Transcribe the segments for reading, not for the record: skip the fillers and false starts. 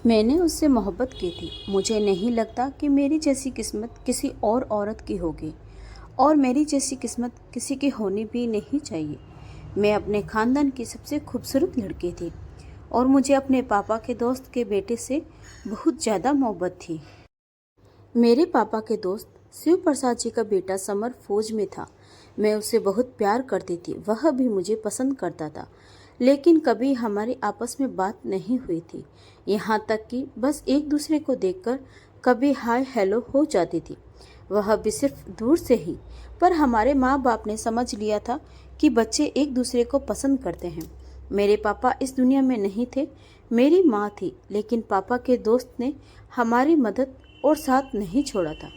मैंने उससे मोहब्बत की थी। मुझे नहीं लगता कि मेरी जैसी किस्मत किसी और औरत की होगी और मेरी जैसी किस्मत किसी की होनी भी नहीं चाहिए। मैं अपने खानदान की सबसे खूबसूरत लड़की थी और मुझे अपने पापा के दोस्त के बेटे से बहुत ज़्यादा मोहब्बत थी। मेरे पापा के दोस्त शिव प्रसाद जी का बेटा समर फौज में था। मैं उससे बहुत प्यार करती थी, वह भी मुझे पसंद करता था, लेकिन कभी हमारी आपस में बात नहीं हुई थी। यहाँ तक कि बस एक दूसरे को देखकर कभी हाय हेलो हो जाती थी, वह भी सिर्फ दूर से ही। पर हमारे माँ बाप ने समझ लिया था कि बच्चे एक दूसरे को पसंद करते हैं। मेरे पापा इस दुनिया में नहीं थे, मेरी माँ थी, लेकिन पापा के दोस्त ने हमारी मदद और साथ नहीं छोड़ा था।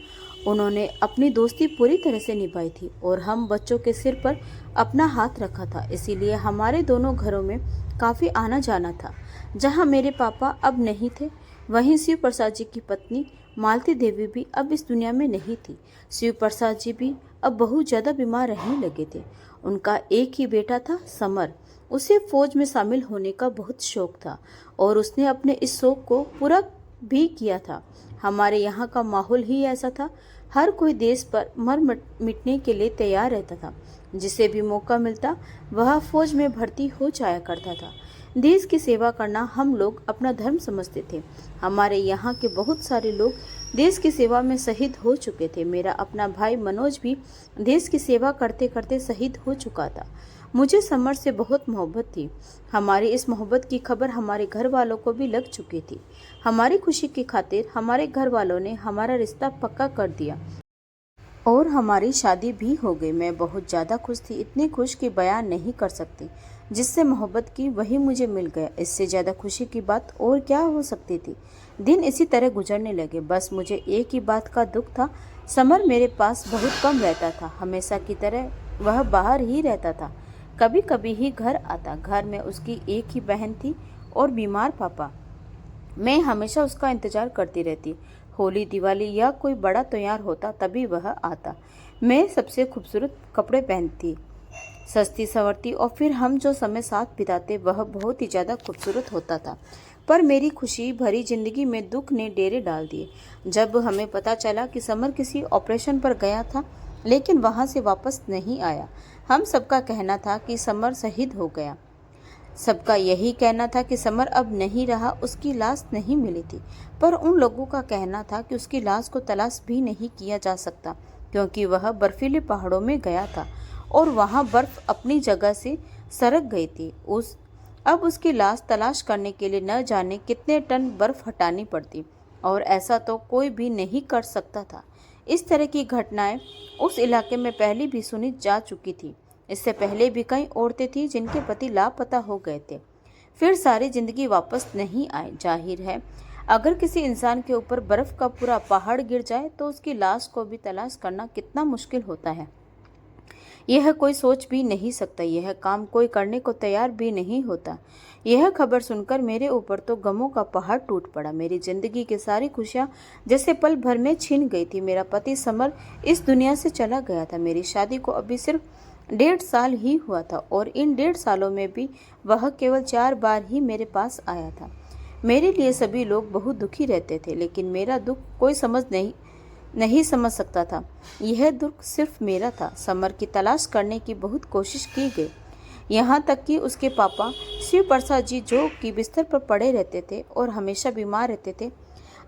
उन्होंने अपनी दोस्ती पूरी तरह से निभाई थी और हम बच्चों के सिर पर अपना हाथ रखा था। इसीलिए हमारे दोनों घरों में काफ़ी आना जाना था। जहाँ मेरे पापा अब नहीं थे, वहीं शिव प्रसाद जी की पत्नी मालती देवी भी अब इस दुनिया में नहीं थी। शिव प्रसाद जी भी अब बहुत ज़्यादा बीमार रहने लगे थे। उनका एक ही बेटा था, समर। उसे फौज में शामिल होने का बहुत शौक था और उसने अपने इस शौक को पूरा भी किया था। हमारे यहाँ का माहौल ही ऐसा था, हर कोई देश पर मर मिटने के लिए तैयार रहता था। जिसे भी मौका मिलता वह फौज में भर्ती हो जाया करता था। देश की सेवा करना हम लोग अपना धर्म समझते थे। हमारे यहाँ के बहुत सारे लोग देश की सेवा में शहीद हो चुके थे। मेरा अपना भाई मनोज भी देश की सेवा करते करते शहीद हो चुका था। मुझे समर से बहुत मोहब्बत थी। हमारी इस मोहब्बत की खबर हमारे घर वालों को भी लग चुकी थी। हमारी खुशी की खातिर हमारे घर वालों ने हमारा रिश्ता पक्का कर दिया और हमारी शादी भी हो गई। मैं बहुत ज़्यादा खुश थी, इतनी खुश कि बयान नहीं कर सकती। जिससे मोहब्बत की वही मुझे मिल गया। इससे ज़्यादा खुशी की बात और क्या हो सकती थी। दिन इसी तरह गुजरने लगे। बस मुझे एक ही बात का दुख था, समर मेरे पास बहुत कम रहता था। हमेशा की तरह वह बाहर ही रहता था, कभी कभी ही घर आता। घर में उसकी एक ही बहन थी और बीमार पापा। मैं हमेशा उसका इंतजार करती रहती। होली, दिवाली या कोई बड़ा त्योहार होता तभी वह आता। मैं सबसे खूबसूरत कपड़े पहनती, सस्ती संवरती और फिर हम जो समय साथ बिताते वह बहुत ही ज़्यादा खूबसूरत होता था। पर मेरी खुशी भरी जिंदगी में दुख ने डेरे डाल दिए। जब हमें पता चला कि समर किसी ऑपरेशन पर गया था लेकिन वहां से वापस नहीं आया। हम सबका कहना था कि समर शहीद हो गया। सबका यही कहना था कि समर अब नहीं रहा, उसकी लाश नहीं मिली थी। पर उन लोगों का कहना था कि उसकी लाश को तलाश भी नहीं किया जा सकता क्योंकि वह बर्फीले पहाड़ों में गया था और वहां बर्फ अपनी जगह से सरक गई थी। अब उसकी लाश तलाश करने के लिए न जाने कितने टन बर्फ हटानी पड़ती और ऐसा तो कोई भी नहीं कर सकता था। इस तरह की घटनाएं उस इलाके में पहले भी सुनी जा चुकी थी। इससे पहले भी कई औरतें थीं जिनके पति लापता हो गए थे, फिर सारी जिंदगी वापस नहीं आए। जाहिर है, अगर किसी इंसान के ऊपर बर्फ का पूरा पहाड़ गिर जाए तो उसकी लाश को भी तलाश करना कितना मुश्किल होता है, यह कोई सोच भी नहीं सकता। यह काम कोई करने को तैयार भी नहीं होता। यह खबर सुनकर मेरे ऊपर तो गमों का पहाड़ टूट पड़ा। मेरी जिंदगी की सारी खुशियां जैसे पल भर में छिन गई थी। मेरा पति समर इस दुनिया से चला गया था। मेरी शादी को अभी सिर्फ 1.5 साल ही हुआ था और इन 1.5 सालों में भी वह केवल 4 बार ही मेरे पास आया था। मेरे लिए सभी लोग बहुत दुखी रहते थे, लेकिन मेरा दुख कोई नहीं समझ सकता था। यह दुख सिर्फ मेरा था। समर की तलाश करने की बहुत कोशिश की गई, यहाँ तक कि उसके पापा शिव प्रसाद जी, जो कि बिस्तर पर पड़े रहते थे और हमेशा बीमार रहते थे,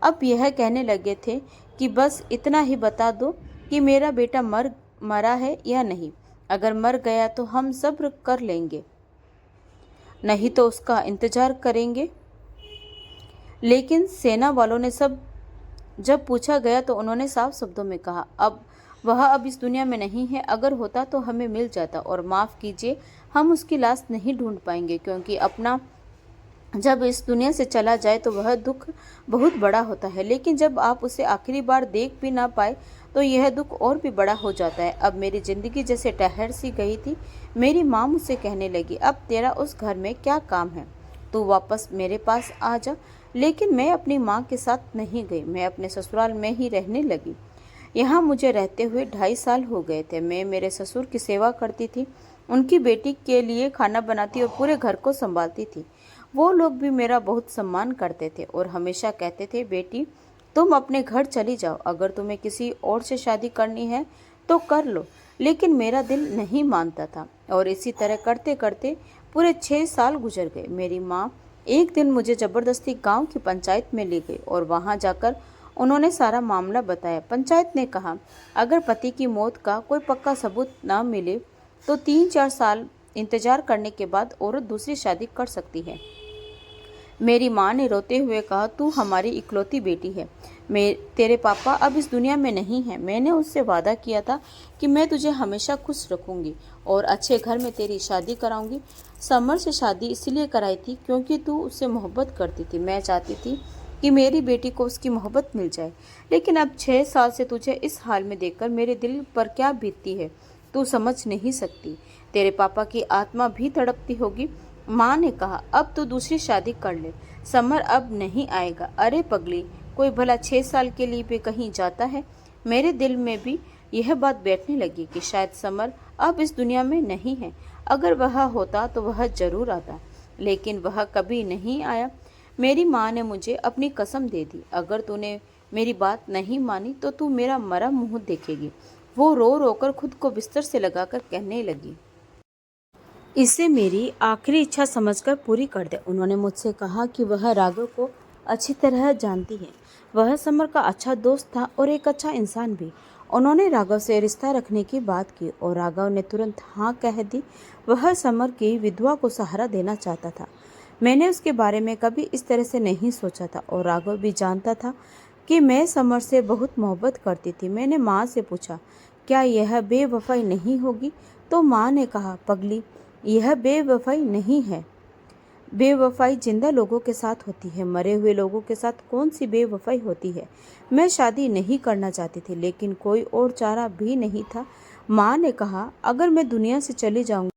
अब यह कहने लगे थे कि बस इतना ही बता दो कि मेरा बेटा मरा है या नहीं। अगर मर गया तो हम सब्र कर लेंगे, नहीं तो उसका इंतजार करेंगे। लेकिन सेना वालों ने जब पूछा गया तो उन्होंने साफ शब्दों में कहा, अब इस दुनिया में नहीं है। अगर होता तो हमें मिल जाता और माफ़ कीजिए, हम उसकी लाश नहीं ढूंढ पाएंगे क्योंकि अपना जब इस दुनिया से चला जाए तो वह दुख बहुत बड़ा होता है, लेकिन जब आप उसे आखिरी बार देख भी ना पाए तो यह दुख और भी बड़ा हो जाता है। अब मेरी ज़िंदगी जैसे ठहर सी गई थी। मेरी माँ मुझसे कहने लगी, अब तेरा उस घर में क्या काम है, तू वापस मेरे पास आ जा। लेकिन मैं अपनी माँ के साथ नहीं गई, मैं अपने ससुराल में ही रहने लगी। यहाँ मुझे रहते हुए 2.5 साल हो गए थे। मैं मेरे ससुर की सेवा करती थी, उनकी बेटी के लिए खाना बनाती और पूरे घर को संभालती थी। वो लोग भी मेरा बहुत सम्मान करते थे और हमेशा कहते थे, बेटी तुम अपने घर चली जाओ, अगर तुम्हें किसी और से शादी करनी है तो कर लो। लेकिन मेरा दिल नहीं मानता था और इसी तरह करते करते पूरे 6 साल गुजर गए। मेरी माँ एक दिन मुझे जबरदस्ती गांव की पंचायत में ले गई और वहां जाकर उन्होंने सारा मामला बताया। पंचायत ने कहा, अगर पति की मौत का कोई पक्का सबूत न मिले तो 3-4 साल इंतजार करने के बाद औरत दूसरी शादी कर सकती है। मेरी माँ ने रोते हुए कहा, तू हमारी इकलौती बेटी है। तेरे पापा अब इस दुनिया में नहीं हैं। मैंने उससे वादा किया था कि मैं तुझे हमेशा खुश रखूंगी और अच्छे घर में तेरी शादी कराऊंगी। समर से शादी इसलिए कराई थी क्योंकि तू उससे मोहब्बत करती थी। मैं चाहती थी कि मेरी बेटी को उसकी मोहब्बत मिल जाए। लेकिन अब 6 साल से तुझे इस हाल में देखकर मेरे दिल पर क्या बीतती है तू समझ नहीं सकती। तेरे पापा की आत्मा भी तड़पती होगी। माँ ने कहा, अब तो दूसरी शादी कर ले, समर अब नहीं आएगा। अरे पगली, कोई भला 6 साल के लिए भी कहीं जाता है? मेरे दिल में भी यह बात बैठने लगी कि शायद समर अब इस दुनिया में नहीं है। अगर वह होता तो वह जरूर आता, लेकिन वह कभी नहीं आया। मेरी माँ ने मुझे अपनी कसम दे दी, अगर तूने मेरी बात नहीं मानी तो तू मेरा मरा मुंह देखेगी। वो रो रोकर खुद को बिस्तर से लगाकर कहने लगी, इसे मेरी आखिरी इच्छा समझकर पूरी कर दे। उन्होंने मुझसे कहा कि वह राघव को अच्छी तरह जानती है। वह समर का अच्छा दोस्त था और एक अच्छा इंसान भी। उन्होंने राघव से रिश्ता रखने की बात की और राघव ने तुरंत हाँ कह दी। वह समर की विधवा को सहारा देना चाहता था। मैंने उसके बारे में कभी इस तरह से नहीं सोचा था और राघव भी जानता था कि मैं समर से बहुत मोहब्बत करती थी। मैंने माँ से पूछा, क्या यह बेवफाई नहीं होगी? तो माँ ने कहा, पगली, यह बेवफाई नहीं है। बेवफाई जिंदा लोगों के साथ होती है, मरे हुए लोगों के साथ कौन सी बेवफाई होती है? मैं शादी नहीं करना चाहती थी, लेकिन कोई और चारा भी नहीं था। माँ ने कहा, अगर मैं दुनिया से चली जाऊंगी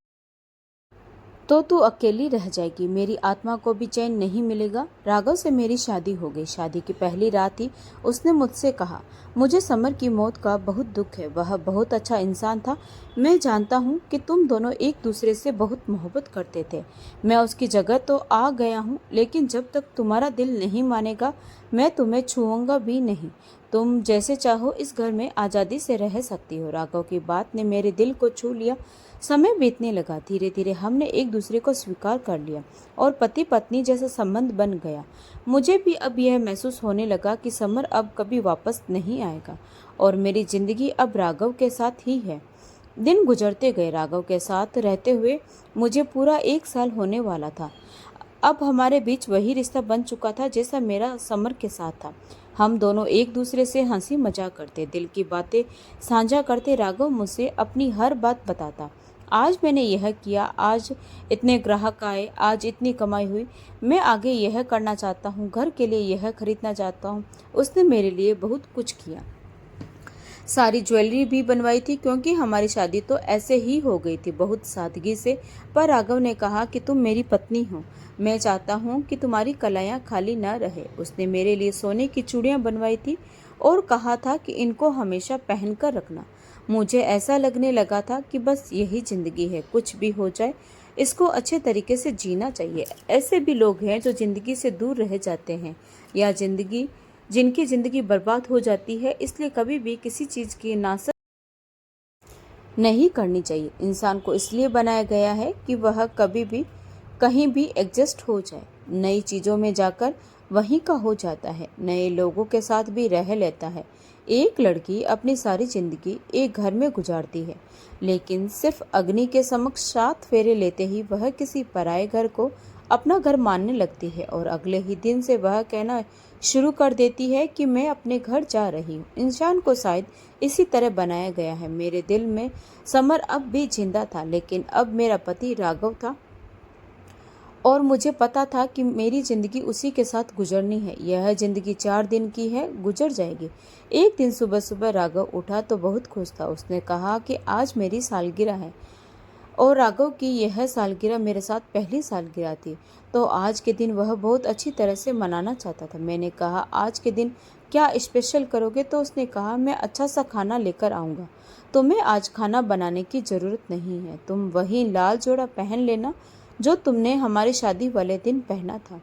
तो तू अकेली रह जाएगी, मेरी आत्मा को भी चैन नहीं मिलेगा। राघव से मेरी शादी हो गई। शादी की पहली रात ही उसने मुझसे कहा, मुझे समर की मौत का बहुत दुख है। वह बहुत अच्छा इंसान था। मैं जानता हूँ कि तुम दोनों एक दूसरे से बहुत मोहब्बत करते थे। मैं उसकी जगह तो आ गया हूँ, लेकिन जब तक तुम्हारा दिल नहीं मानेगा मैं तुम्हें छूऊंगा भी नहीं। तुम जैसे चाहो इस घर में आज़ादी से रह सकती हो। राघव की बात ने मेरे दिल को छू लिया। समय बीतने लगा। धीरे धीरे हमने एक दूसरे को स्वीकार कर लिया और पति पत्नी जैसा संबंध बन गया। मुझे भी अब यह महसूस होने लगा कि समर अब कभी वापस नहीं आएगा और मेरी जिंदगी अब राघव के साथ ही है। दिन गुजरते गए। राघव के साथ रहते हुए मुझे पूरा 1 साल होने वाला था। अब हमारे बीच वही रिश्ता बन चुका था जैसा मेरा समर के साथ था। हम दोनों एक दूसरे से हंसी मजाक करते, दिल की बातें साझा करते। राघव मुझसे अपनी हर बात बताता, आज मैंने यह किया, आज इतने ग्राहक आए, आज इतनी कमाई हुई, मैं आगे यह करना चाहता हूँ, घर के लिए यह खरीदना चाहता हूँ। उसने मेरे लिए बहुत कुछ किया, सारी ज्वेलरी भी बनवाई थी, क्योंकि हमारी शादी तो ऐसे ही हो गई थी, बहुत सादगी से। पर राघव ने कहा कि तुम मेरी पत्नी हो, मैं चाहता हूँ कि तुम्हारी कलाइयाँ खाली न रहे। उसने मेरे लिए सोने की चूड़ियाँ बनवाई थी और कहा था कि इनको हमेशा पहन कर रखना। मुझे ऐसा लगने लगा था कि बस यही जिंदगी है, कुछ भी हो जाए इसको अच्छे तरीके से जीना चाहिए। ऐसे भी लोग हैं जो जिंदगी से दूर रह जाते हैं या जिनकी जिंदगी बर्बाद हो जाती है, इसलिए कभी भी किसी चीज की नासक नहीं करनी चाहिए। इंसान को इसलिए बनाया गया है कि वह कभी भी कहीं भी एडजस्ट हो जाए, नई चीजों में जाकर वहीं का हो जाता है, नए लोगों के साथ भी रह लेता है। एक लड़की अपनी सारी जिंदगी एक घर में गुजारती है, लेकिन सिर्फ अग्नि के समक्ष 7 फेरे लेते ही वह किसी पराये घर को अपना घर मानने लगती है और अगले ही दिन से वह कहना शुरू कर देती है कि मैं अपने घर जा रही हूँ। इंसान को शायद इसी तरह बनाया गया है। मेरे दिल में समर अब भी जिंदा था, लेकिन अब मेरा पति राघव था और मुझे पता था कि मेरी ज़िंदगी उसी के साथ गुजरनी है। यह ज़िंदगी 4 दिन की है, गुजर जाएगी। एक दिन सुबह सुबह राघव उठा तो बहुत खुश था। उसने कहा कि आज मेरी सालगिरह है और राघव की यह सालगिरह मेरे साथ पहली सालगिरह थी, तो आज के दिन वह बहुत अच्छी तरह से मनाना चाहता था। मैंने कहा, आज के दिन क्या स्पेशल करोगे? तो उसने कहा, मैं अच्छा सा खाना लेकर आऊँगा। तुम्हें आज खाना बनाने की ज़रूरत नहीं है, तुम वही लाल जोड़ा पहन लेना जो तुमने हमारी शादी वाले दिन पहना था।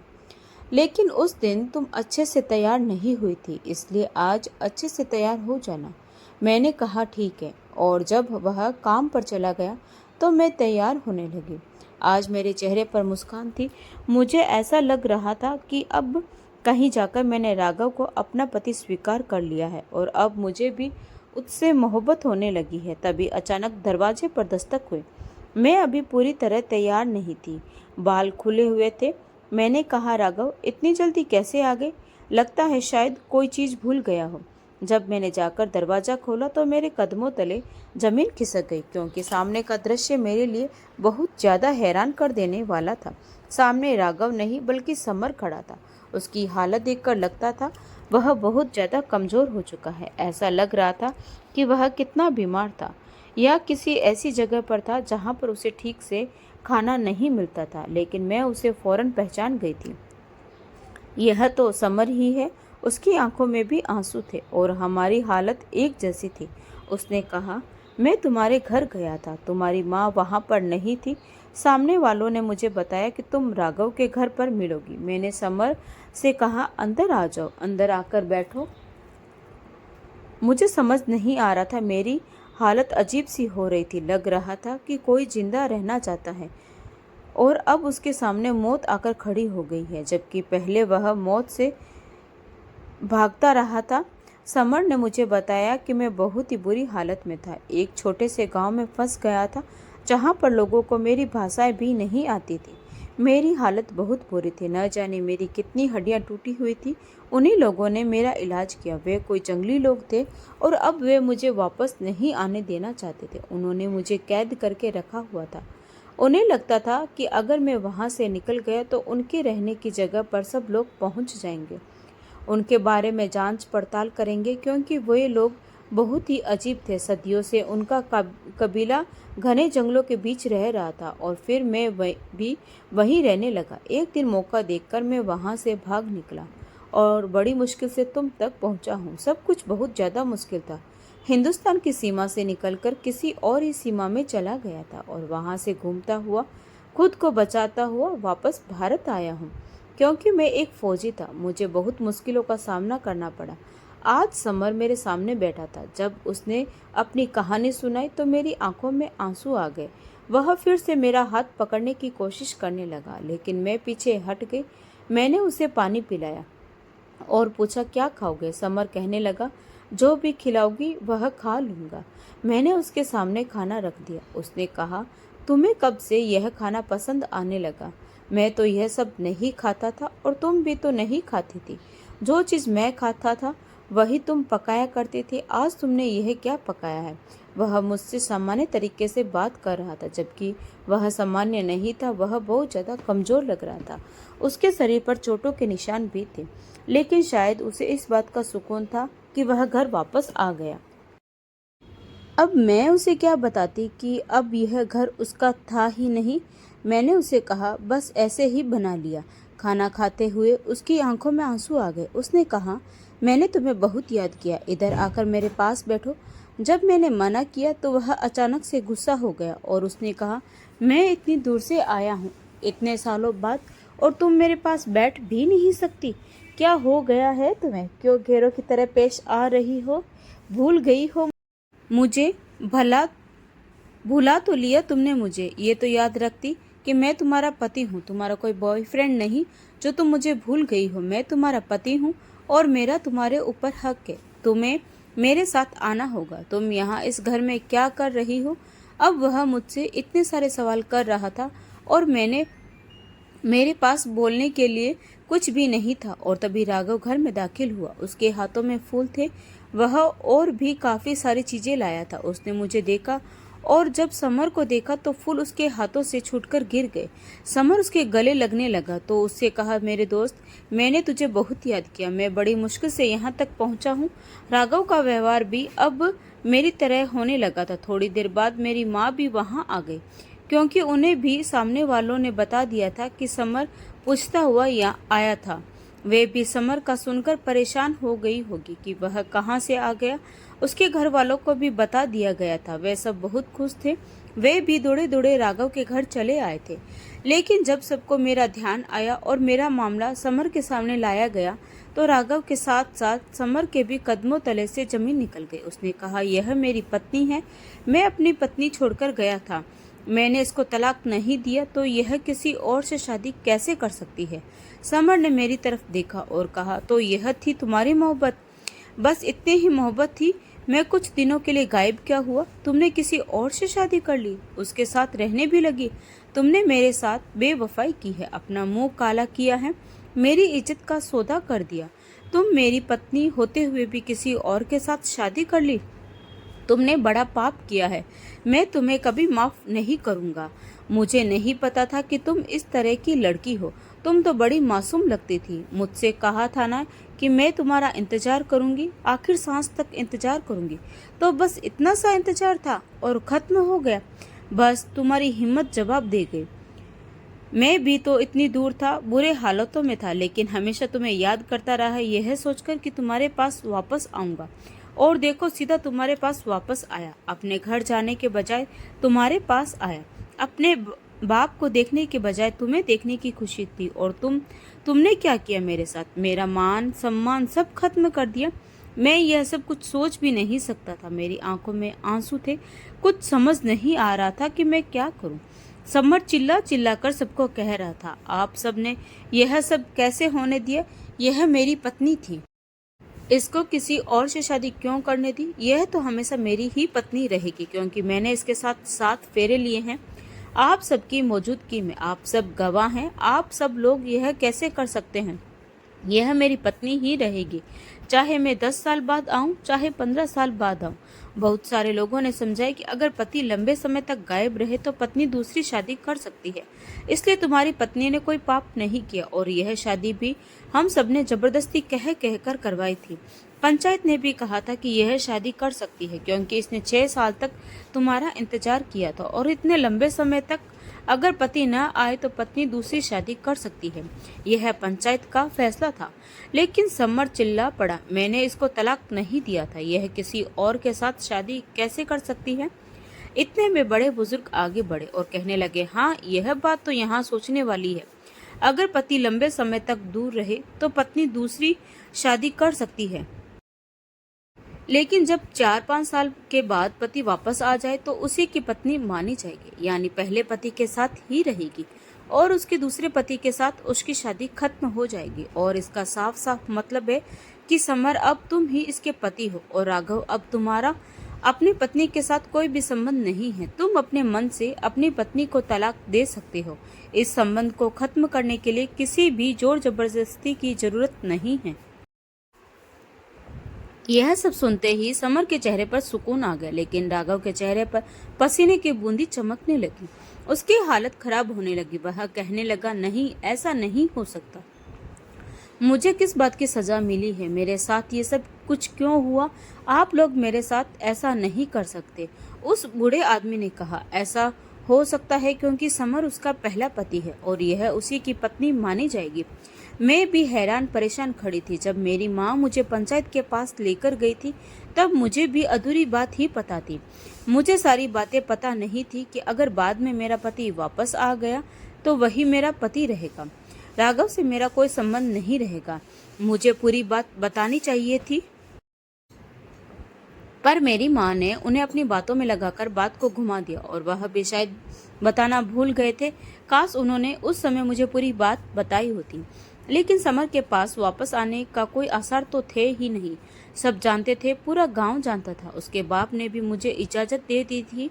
लेकिन उस दिन तुम अच्छे से तैयार नहीं हुई थी, इसलिए आज अच्छे से तैयार हो जाना। मैंने कहा ठीक है, और जब वह काम पर चला गया तो मैं तैयार होने लगी। आज मेरे चेहरे पर मुस्कान थी। मुझे ऐसा लग रहा था कि अब कहीं जाकर मैंने राघव को अपना पति स्वीकार कर लिया है और अब मुझे भी उससे मोहब्बत होने लगी है। तभी अचानक दरवाजे पर दस्तक हुई। मैं अभी पूरी तरह तैयार नहीं थी, बाल खुले हुए थे। मैंने कहा, राघव इतनी जल्दी कैसे आ गए? लगता है शायद कोई चीज़ भूल गया हो। जब मैंने जाकर दरवाज़ा खोला तो मेरे कदमों तले जमीन खिसक गई, क्योंकि सामने का दृश्य मेरे लिए बहुत ज़्यादा हैरान कर देने वाला था। सामने राघव नहीं बल्कि समर खड़ा था। उसकी हालत देखकर लगता था वह बहुत ज़्यादा कमज़ोर हो चुका है। ऐसा लग रहा था कि वह कितना बीमार था या किसी ऐसी जगह पर था जहाँ पर उसे ठीक से खाना नहीं मिलता था। लेकिन मैं उसे फौरन पहचान गई थी। यह तो समर ही है। उसकी आंखों में भी आंसू थे और हमारी हालत एक जैसी थी। उसने कहा, मैं तुम्हारे घर गया था, तुम्हारी माँ वहाँ पर नहीं थी। सामने वालों ने मुझे बताया कि तुम राघव के घर पर मिलोगी। मैंने समर से कहा, अंदर आ जाओ, अंदर आकर बैठो। मुझे समझ नहीं आ रहा था, मेरी हालत अजीब सी हो रही थी। लग रहा था कि कोई जिंदा रहना चाहता है और अब उसके सामने मौत आकर खड़ी हो गई है, जबकि पहले वह मौत से भागता रहा था। समर ने मुझे बताया कि मैं बहुत ही बुरी हालत में था। एक छोटे से गांव में फंस गया था जहां पर लोगों को मेरी भाषाएं भी नहीं आती थी। मेरी हालत बहुत बुरी थी। न जाने मेरी कितनी हड्डियां टूटी हुई थी। उन्हीं लोगों ने मेरा इलाज किया। वे कोई जंगली लोग थे और अब वे मुझे वापस नहीं आने देना चाहते थे। उन्होंने मुझे कैद करके रखा हुआ था। उन्हें लगता था कि अगर मैं वहां से निकल गया तो उनके रहने की जगह पर सब लोग पहुंच जाएंगे, उनके बारे में जांच पड़ताल करेंगे, क्योंकि वे लोग बहुत ही अजीब थे। सदियों से उनका कबीला घने जंगलों के बीच रह रहा था और फिर मैं भी वहीं रहने लगा। एक दिन मौका देखकर मैं वहां से भाग निकला और बड़ी मुश्किल से तुम तक पहुंचा हूँ। सब कुछ बहुत ज़्यादा मुश्किल था। हिंदुस्तान की सीमा से निकलकर किसी और ही सीमा में चला गया था और वहां से घूमता हुआ, खुद को बचाता हुआ वापस भारत आया हूँ, क्योंकि मैं एक फौजी था। मुझे बहुत मुश्किलों का सामना करना पड़ा। आज समर मेरे सामने बैठा था। जब उसने अपनी कहानी सुनाई तो मेरी आंखों में आंसू आ गए। वह फिर से मेरा हाथ पकड़ने की कोशिश करने लगा, लेकिन मैं पीछे हट गई। मैंने उसे पानी पिलाया और पूछा, क्या खाओगे? समर कहने लगा, जो भी खिलाओगी वह खा लूँगा। मैंने उसके सामने खाना रख दिया। उसने कहा, तुम्हें कब से यह खाना पसंद आने लगा? मैं तो यह सब नहीं खाता था और तुम भी तो नहीं खाती थी। जो चीज़ मैं खाता था वही तुम पकाया करते थे। आज तुमने यह क्या पकाया है? वह मुझसे सामान्य तरीके से बात कर रहा था, जबकि वह सामान्य नहीं था। वह बहुत ज़्यादा कमज़ोर लग रहा था। उसके शरीर पर चोटों के निशान भी थे, लेकिन शायद उसे इस बात का सुकून था कि वह घर वापस आ गया। अब मैं उसे क्या बताती कि अब यह घर उसका था ही नहीं। मैंने उसे कहा, बस ऐसे ही बना लिया। खाना खाते हुए उसकी आंखों में आंसू आ गए। उसने कहा, मैंने तुम्हें बहुत याद किया, इधर आकर मेरे पास बैठो। जब मैंने मना किया तो वह अचानक से गुस्सा हो गया और उसने कहा, मैं इतनी दूर से आया हूँ इतने सालों बाद और तुम मेरे पास बैठ भी नहीं सकती। क्या हो गया है तुम्हें? क्यों घेरों की तरह पेश आ रही हो? भूल गई हो मुझे? भुला तो लिया तुमने मुझे। ये तो याद रखती कि मैं तुम्हारा पति हूँ, तुम्हारा कोई बॉयफ्रेंड नहीं जो तुम मुझे भूल गई हो। मैं तुम्हारा पति हूँ और मेरा तुम्हारे ऊपर हक है। तुम्हें मेरे साथ आना होगा। तुम यहाँ इस घर में क्या कर रही हो? अब वह मुझसे इतने सारे सवाल कर रहा था और मेरे पास बोलने के लिए कुछ भी नहीं था। और तभी राघव घर में दाखिल हुआ। उसके हाथों में फूल थे। वह और भी काफ़ी सारी चीज़ें लाया था। उसने मुझे देखा और जब समर को देखा तो फूल उसके हाथों से छूटकर गिर गए। समर उसके गले लगने लगा तो उससे कहा, मेरे दोस्त, मैंने तुझे बहुत याद किया। मैं बड़ी मुश्किल से यहाँ तक पहुँचा हूँ। राघव का व्यवहार भी अब मेरी तरह होने लगा था। थोड़ी देर बाद मेरी माँ भी वहाँ आ गई, क्योंकि उन्हें भी सामने वालों ने बता दिया था कि समर पूछता हुआ यहाँ आया था। वे भी समर का सुनकर परेशान हो गई होगी कि वह कहाँ से आ गया। उसके घर वालों को भी बता दिया गया था। वे सब बहुत खुश थे वे भी दौड़े दौड़े राघव के घर चले आए थे। लेकिन जब सबको मेरा ध्यान आया और मेरा मामला समर के सामने लाया गया तो राघव के साथ साथ समर के भी कदमों तले से जमीन निकल गई। उसने कहा, यह मेरी पत्नी है, मैं अपनी पत्नी छोड़कर गया था, मैंने इसको तलाक नहीं दिया तो यह किसी और से शादी कैसे कर सकती है। समर ने मेरी तरफ देखा और कहा, तो यह थी तुम्हारी मोहब्बत? बस इतनी ही मोहब्बत थी? मैं कुछ दिनों के लिए गायब क्या हुआ, तुमने किसी और से शादी कर ली, उसके साथ रहने भी लगी। तुमने मेरे साथ बेवफाई की है, अपना मुंह काला किया है, मेरी इज्जत का सौदा कर दिया। तुम मेरी पत्नी होते हुए भी किसी और के साथ शादी कर ली। तुमने बड़ा पाप किया है, मैं तुम्हें कभी माफ नहीं करूंगा। मुझे नहीं पता था कि तुम इस तरह की लड़की हो, तुम तो बड़ी मासूम लगती थी। मुझसे कहा था ना कि मैं तुम्हारा इंतजार करूंगी, आखिर सांस तक इंतजार करूंगी, तो बस इतना सा इंतजार था और खत्म हो गया। बस तुम्हारी हिम्मत जवाब दे गई। मैं भी तो इतनी दूर था, बुरे हालातों में था, लेकिन हमेशा तुम्हें याद करता रहा यह सोचकर कि तुम्हारे पास वापस आऊंगा। और देखो, सीधा तुम्हारे पास वापस आया, अपने घर जाने के बजाय तुम्हारे पास आया। अपने बाप को देखने के बजाय तुम्हें देखने की खुशी थी। और तुमने क्या किया मेरे साथ? मेरा मान सम्मान सब खत्म कर दिया। मैं यह सब कुछ सोच भी नहीं सकता था। मेरी आंखों में आंसू थे, कुछ समझ नहीं आ रहा था कि मैं क्या करूं। समर चिल्ला चिल्ला कर सबको कह रहा था, आप सब ने यह सब कैसे होने दिया? यह मेरी पत्नी थी, इसको किसी और से शादी क्यों करने दी? यह तो हमेशा मेरी ही पत्नी रहेगी, क्योंकि मैंने इसके साथ 7 फेरे लिए हैं आप सबकी मौजूदगी में। आप सब गवाह हैं। आप सब लोग यह कैसे कर सकते हैं? यह मेरी पत्नी ही रहेगी, चाहे मैं 10 साल बाद आऊं, चाहे 15 साल बाद आऊं। बहुत सारे लोगों ने समझा कि अगर पति लंबे समय तक गायब रहे तो पत्नी दूसरी शादी कर सकती है, इसलिए तुम्हारी पत्नी ने कोई पाप नहीं किया और यह शादी भी हम सबने जबरदस्ती कह कहकर करवाई थी। पंचायत ने भी कहा था कि यह शादी कर सकती है क्योंकि इसने 6 साल तक तुम्हारा इंतजार किया था और इतने लंबे समय तक अगर पति न आए तो पत्नी दूसरी शादी कर सकती है। यह पंचायत का फैसला था। लेकिन समर चिल्ला पड़ा, मैंने इसको तलाक नहीं दिया था, यह किसी और के साथ शादी कैसे कर सकती है? इतने में बड़े बुजुर्ग आगे बढ़े और कहने लगे, हाँ, यह बात तो यहाँ सोचने वाली है। अगर पति लंबे समय तक दूर रहे तो पत्नी दूसरी शादी कर सकती है, लेकिन जब 4-5 साल के बाद पति वापस आ जाए तो उसी की पत्नी मानी जाएगी, यानी पहले पति के साथ ही रहेगी और उसके दूसरे पति के साथ उसकी शादी खत्म हो जाएगी। और इसका साफ साफ मतलब है कि समर अब तुम ही इसके पति हो और राघव अब तुम्हारा अपनी पत्नी के साथ कोई भी संबंध नहीं है। तुम अपने मन से अपनी पत्नी को तलाक दे सकते हो। इस संबंध को खत्म करने के लिए किसी भी जोर जबरदस्ती की जरूरत नहीं है। यह सब सुनते ही समर के चेहरे पर सुकून आ गया, लेकिन राघव के चेहरे पर पसीने की बूंदी चमकने लगी। उसकी हालत खराब होने लगी। वह कहने लगा, नहीं, ऐसा नहीं हो सकता। मुझे किस बात की सजा मिली है? मेरे साथ ये सब कुछ क्यों हुआ? आप लोग मेरे साथ ऐसा नहीं कर सकते। उस बूढ़े आदमी ने कहा, ऐसा हो सकता है क्योंकि समर उसका पहला पति है और यह उसी की पत्नी मानी जाएगी। मैं भी हैरान परेशान खड़ी थी। जब मेरी माँ मुझे पंचायत के पास लेकर गई थी तब मुझे भी अधूरी बात ही पता थी। मुझे सारी बातें पता नहीं थी कि अगर बाद में मेरा पति वापस आ गया तो वही मेरा पति रहेगा, राघव से मेरा कोई संबंध नहीं रहेगा। मुझे पूरी बात बतानी चाहिए थी, पर मेरी माँ ने उन्हें अपनी बातों में लगाकर बात को घुमा दिया और वह भी शायद बताना भूल गए थे। काश उन्होंने उस समय मुझे पूरी बात बताई होती। लेकिन समर के पास वापस आने का कोई आसार तो थे ही नहीं। सब जानते थे, पूरा गांव जानता था। उसके बाप ने भी मुझे इजाजत दे दी थी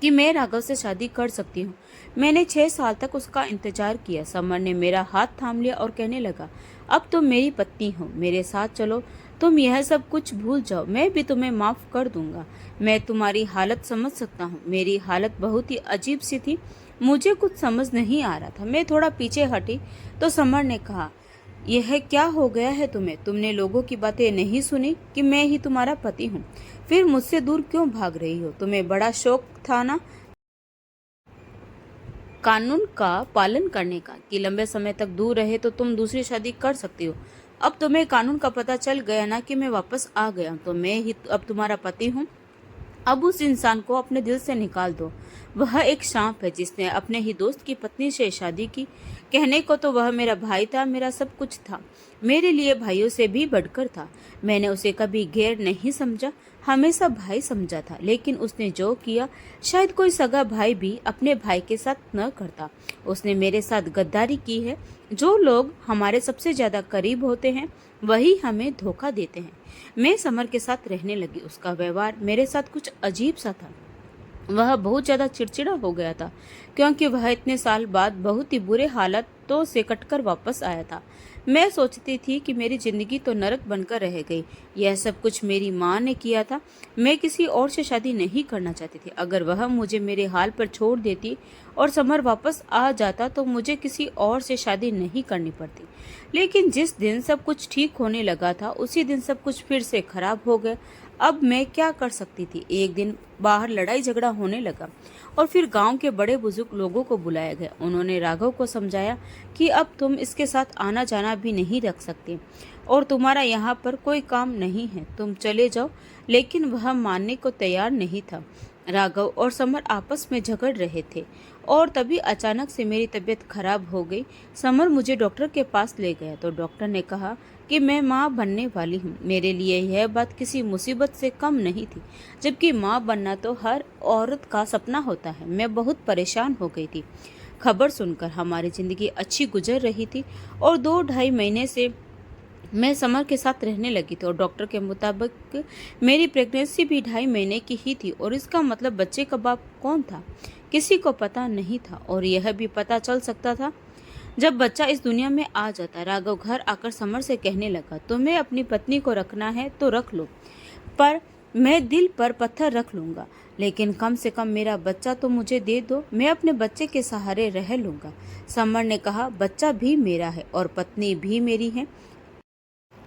कि मैं राघव से शादी कर सकती हूँ। मैंने 6 साल तक उसका इंतजार किया। समर ने मेरा हाथ थाम लिया और कहने लगा, अब तुम मेरी पत्नी हो, मेरे साथ चलो, तुम यह सब कुछ भूल जाओ, मैं भी तुम्हें माफ कर दूंगा। मैं तुम्हारी हालत समझ सकता हूँ। मेरी हालत बहुत ही अजीब सी थी, मुझे कुछ समझ नहीं आ रहा था। मैं थोड़ा पीछे हटी तो समर ने कहा, यह क्या हो गया है तुम्हें? तुमने लोगों की बातें नहीं सुनी कि मैं ही तुम्हारा पति हूँ? फिर मुझसे दूर क्यों भाग रही हो? तुम्हें बड़ा शौक था ना कानून का पालन करने का, कि लंबे समय तक दूर रहे तो तुम दूसरी शादी कर सकती हो। अब तुम्हें कानून का पता चल गया ना कि मैं वापस आ गया, तो मैं ही अब तुम्हारा पति हूँ। अब उस इंसान को अपने दिल से निकाल दो। वह एक सांप है जिसने अपने ही दोस्त की पत्नी से शादी की। कहने को तो वह मेरा भाई था, मेरा सब कुछ था, मेरे लिए भाइयों से भी बढ़कर था। मैंने उसे कभी गैर नहीं समझा, हमेशा भाई समझा था। लेकिन उसने जो किया शायद कोई सगा भाई भी अपने भाई के साथ न करता। उसने मेरे साथ गद्दारी की है। जो लोग हमारे सबसे ज्यादा करीब होते हैं वही हमें धोखा देते हैं। मैं समर के साथ रहने लगी। उसका व्यवहार मेरे साथ कुछ अजीब सा था। वह बहुत ज्यादा चिड़चिड़ा हो गया था क्योंकि वह इतने साल बाद बहुत ही बुरे हालातों से कटकर वापस आया था। मैं सोचती थी कि मेरी जिंदगी तो नरक बनकर रह गई। यह सब कुछ मेरी माँ ने किया था। मैं किसी और से शादी नहीं करना चाहती थी। अगर वह मुझे मेरे हाल पर छोड़ देती और समर वापस आ जाता तो मुझे किसी और से शादी नहीं करनी पड़ती। लेकिन जिस दिन सब कुछ ठीक होने लगा था उसी दिन सब कुछ फिर से खराब हो गया। अब मैं क्या कर सकती थी। एक दिन बाहर लड़ाई झगड़ा होने लगा और फिर गांव के बड़े बुजुर्ग लोगों को बुलाया गया। उन्होंने राघव को समझाया कि अब तुम इसके साथ आना जाना भी नहीं रख सकते और तुम्हारा यहाँ पर कोई काम नहीं है, तुम चले जाओ। लेकिन वह मानने को तैयार नहीं था। राघव और समर आपस में झगड़ रहे थे और तभी अचानक से मेरी तबीयत खराब हो गई। समर मुझे डॉक्टर के पास ले गया तो डॉक्टर ने कहा कि मैं माँ बनने वाली हूँ। मेरे लिए यह बात किसी मुसीबत से कम नहीं थी, जबकि माँ बनना तो हर औरत का सपना होता है। मैं बहुत परेशान हो गई थी। खबर सुनकर हमारी जिंदगी अच्छी गुजर रही थी और 2-2.5 महीने से मैं समर के साथ रहने लगी थी और डॉक्टर के मुताबिक मेरी प्रेगनेंसी भी 2.5 महीने की ही थी। और इसका मतलब बच्चे का बाप कौन था किसी को पता नहीं था और यह भी पता चल सकता था जब बच्चा इस दुनिया में आ जाता। राघव घर आकर समर से कहने लगा, तुम्हें अपनी पत्नी को रखना है तो रख लो, पर मैं दिल पर पत्थर रख लूंगा, लेकिन कम से कम मेरा बच्चा तो मुझे दे दो। मैं अपने बच्चे के सहारे रह लूंगा। समर ने कहा, बच्चा भी मेरा है और पत्नी भी मेरी है,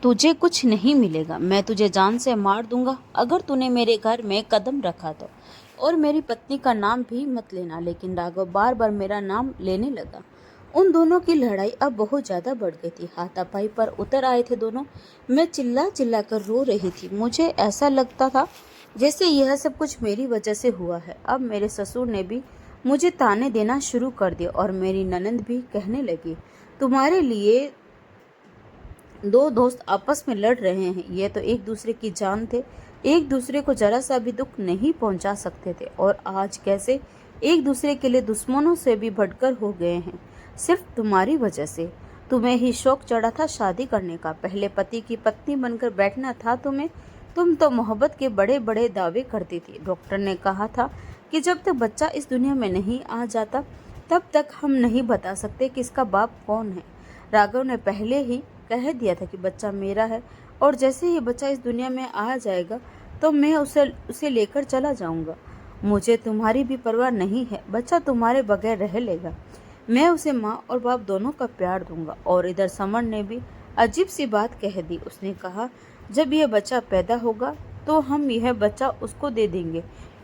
तुझे कुछ नहीं मिलेगा। मैं तुझे जान से मार दूंगा अगर तूने मेरे घर में कदम रखा तो, और मेरी पत्नी का नाम भी मत लेना। लेकिन राघव बार बार मेरा नाम लेने लगा। उन दोनों की लड़ाई अब बहुत ज्यादा बढ़ गई थी। हाथापाई पर उतर आए थे दोनों। मैं चिल्ला चिल्ला कर रो रही थी। मुझे ऐसा लगता था जैसे यह सब कुछ मेरी वजह से हुआ है। अब मेरे ससुर ने भी मुझे ताने देना शुरू कर दिया और मेरी ननंद भी कहने लगी, तुम्हारे लिए दो दोस्त आपस में लड़ रहे हैं, ये तो एक दूसरे की जान थे, एक दूसरे को जरा सा भी दुख नहीं पहुंचा सकते थे, और आज कैसे एक दूसरे के लिए दुश्मनों से भी बढ़कर हो गए हैं, सिर्फ तुम्हारी वजह से। तुम्हें ही शौक चढ़ा था शादी करने का, पहले पति की पत्नी बनकर बैठना था तुम्हें। तुम तो मोहब्बत के बड़े बड़े दावे करती थी। डॉक्टर ने कहा था कि जब तक बच्चा इस दुनिया में नहीं आ जाता तब तक हम नहीं बता सकते कि इसका बाप कौन है। राघव ने पहले ही कह दिया था कि बच्चा मेरा है और जैसे ही बच्चा इस दुनिया में आ जाएगा तो मैं उसे लेकर चला जाऊंगा। मुझे तुम्हारी भी परवाह नहीं है, बच्चा तुम्हारे बगैर रह लेगा। मैं उसे माँ और बाप दोनों का प्यार दूंगा। और इधर समर ने भी अजीब सी बात कह दी। उसने कहा, जब यह बच्चा पैदा होगा तो हम यह बच्चा उसको दे देंगे।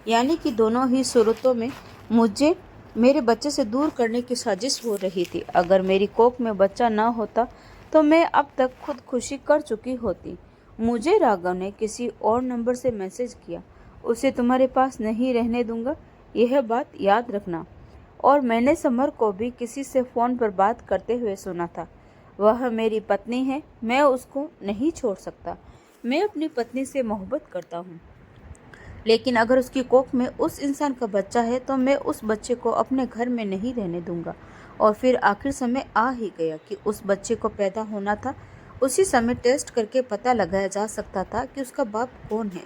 यानी कि दोनों ही सूरतों में मुझे मेरे बच्चे से दूर करने की साजिश हो रही थी। अगर मेरी कोख में बच्चा न होता तो मैं अब तक खुदकुशी कर चुकी होती। मुझे राघव ने किसी और नंबर से मैसेज किया, उसे तुम्हारे पास नहीं रहने दूंगा, यह बात याद रखना। और मैंने समर को भी किसी से फ़ोन पर बात करते हुए सुना था। वह मेरी पत्नी है, मैं उसको नहीं छोड़ सकता। मैं अपनी पत्नी से मोहब्बत करता हूँ, लेकिन अगर उसकी कोख में उस इंसान का बच्चा है तो मैं उस बच्चे को अपने घर में नहीं रहने दूंगा। और फिर आखिर समय आ ही गया कि उस बच्चे को पैदा होना था। उसी समय टेस्ट करके पता लगाया जा सकता था कि उसका बाप कौन है।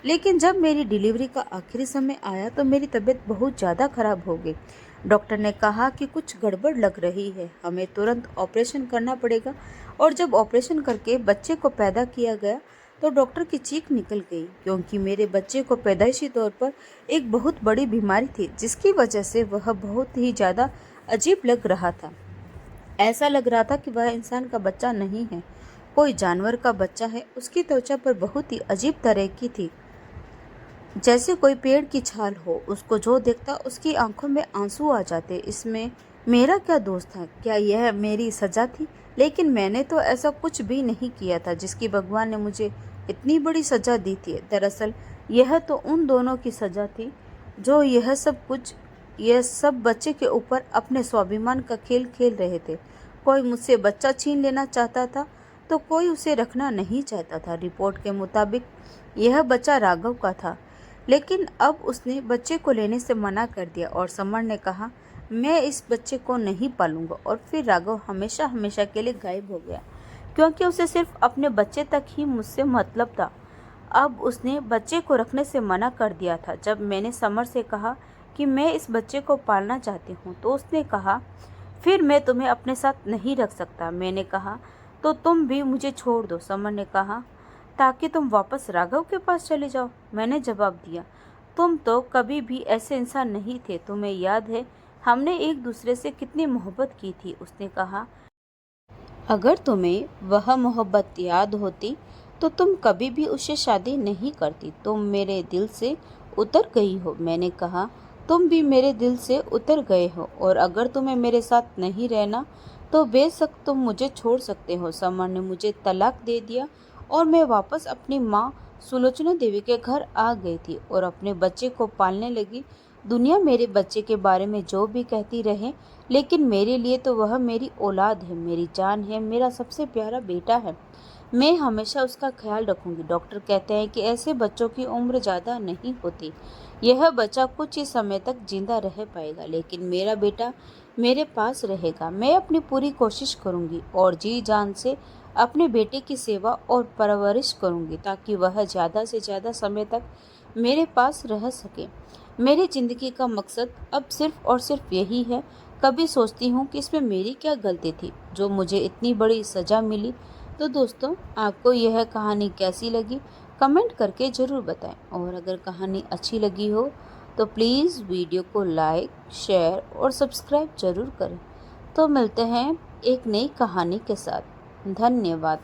लेकिन जब मेरी डिलीवरी का आखिरी समय आया तो मेरी तबीयत बहुत ज़्यादा खराब हो गई। डॉक्टर ने कहा कि कुछ गड़बड़ लग रही है, हमें तुरंत ऑपरेशन करना पड़ेगा। और जब ऑपरेशन करके बच्चे को पैदा किया गया तो डॉक्टर की चीख निकल गई, क्योंकि मेरे बच्चे को पैदाइशी तौर पर एक बहुत बड़ी बीमारी थी जिसकी वजह से वह बहुत ही ज़्यादा अजीब लग रहा था। ऐसा लग रहा था कि वह इंसान का बच्चा नहीं है, कोई जानवर का बच्चा है। उसकी त्वचा पर बहुत ही अजीब तरह की थी, जैसे कोई पेड़ की छाल हो। उसको जो देखता उसकी आंखों में आंसू आ जाते। इसमें मेरा क्या दोष था? क्या यह मेरी सजा थी? लेकिन मैंने तो ऐसा कुछ भी नहीं किया था जिसकी भगवान ने मुझे इतनी बड़ी सज़ा दी थी। दरअसल यह तो उन दोनों की सज़ा थी जो यह सब बच्चे के ऊपर अपने स्वाभिमान का खेल खेल रहे थे। कोई मुझसे बच्चा छीन लेना चाहता था तो कोई उसे रखना नहीं चाहता था। रिपोर्ट के मुताबिक यह बच्चा राघव का था, लेकिन अब उसने बच्चे को लेने से मना कर दिया और समर ने कहा, मैं इस बच्चे को नहीं पालूंगा। और फिर राघव हमेशा हमेशा के लिए गायब हो गया, क्योंकि उसे सिर्फ अपने बच्चे तक ही मुझसे मतलब था। अब उसने बच्चे को रखने से मना कर दिया था। जब मैंने समर से कहा कि मैं इस बच्चे को पालना चाहती हूँ तो उसने कहा, फिर मैं तुम्हें अपने साथ नहीं रख सकता। मैंने कहा, तो तुम भी मुझे छोड़ दो। समर ने कहा, ताकि तुम वापस राघव के पास चले जाओ। मैंने जवाब दिया, तुम तो कभी भी ऐसे इंसान नहीं थे। तुम्हें याद है हमने एक दूसरे से कितनी मोहब्बत की थी। उसने कहा, अगर तुम्हें वह मोहब्बत याद होती तो तुम कभी भी उससे शादी नहीं करती। तुम मेरे दिल से उतर गई हो। मैंने कहा, तुम भी मेरे दिल से उतर गए हो, और अगर तुम्हें मेरे साथ नहीं रहना तो बेशक तुम मुझे छोड़ सकते हो। समर ने मुझे तलाक दे दिया और मैं वापस अपनी माँ सुलोचना देवी के घर आ गई थी और अपने बच्चे को पालने लगी। दुनिया मेरे बच्चे के बारे में जो भी कहती रहे, लेकिन मेरे लिए तो वह मेरी औलाद है, मेरी जान है, मेरा सबसे प्यारा बेटा है। मैं हमेशा उसका ख्याल रखूंगी। डॉक्टर कहते हैं कि ऐसे बच्चों की उम्र ज़्यादा नहीं होती। यह बच्चा कुछ ही समय तक जिंदा रह पाएगा, लेकिन मेरा बेटा मेरे पास रहेगा। मैं अपनी पूरी कोशिश करूंगी और जी जान से अपने बेटे की सेवा और परवरिश करूंगी, ताकि वह ज़्यादा से ज़्यादा समय तक मेरे पास रह सके। मेरी ज़िंदगी का मकसद अब सिर्फ और सिर्फ यही है। कभी सोचती हूँ कि इसमें मेरी क्या गलती थी जो मुझे इतनी बड़ी सज़ा मिली। तो दोस्तों, आपको यह कहानी कैसी लगी कमेंट करके ज़रूर बताएं, और अगर कहानी अच्छी लगी हो तो प्लीज़ वीडियो को लाइक, शेयर और सब्सक्राइब ज़रूर करें। तो मिलते हैं एक नई कहानी के साथ। धन्यवाद।